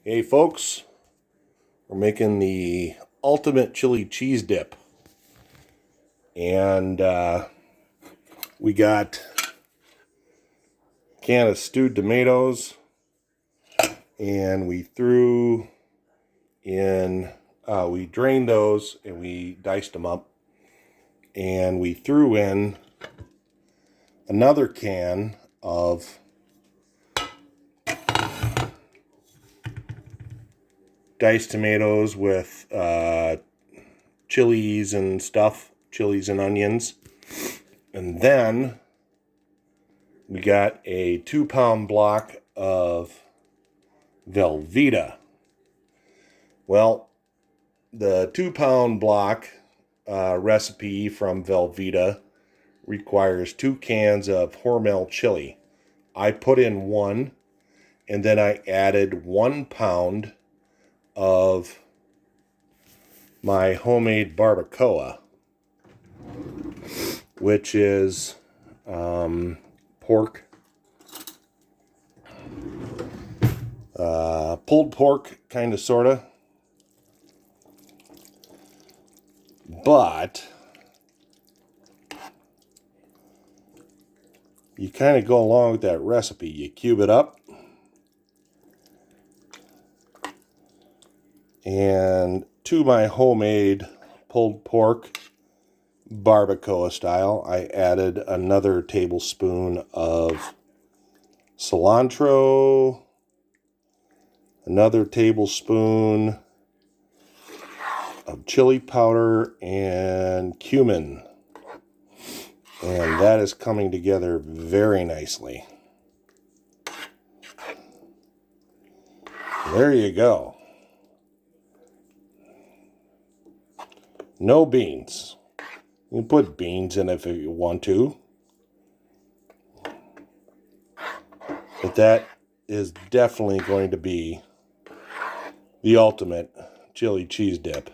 Hey folks, we're making the ultimate chili cheese dip. And we got a can of stewed tomatoes, and we threw in, we drained those and we diced them up. And we threw in another can of diced tomatoes with chilies and stuff, chilies and onions. And then we got a 2-pound block of Velveeta. Well, the 2-pound block recipe from Velveeta requires 2 cans of Hormel chili. I put in 1, and then I added 1 pound of my homemade barbacoa, which is pork, pulled pork, kind of, sort of. But you kind of go along with that recipe. You cube it up. And to my homemade pulled pork, barbacoa style, I added another tablespoon of cilantro, another tablespoon of chili powder, and cumin. And that is coming together very nicely. There you go. No beans. You can put beans in if you want to. But that is definitely going to be the ultimate chili cheese dip.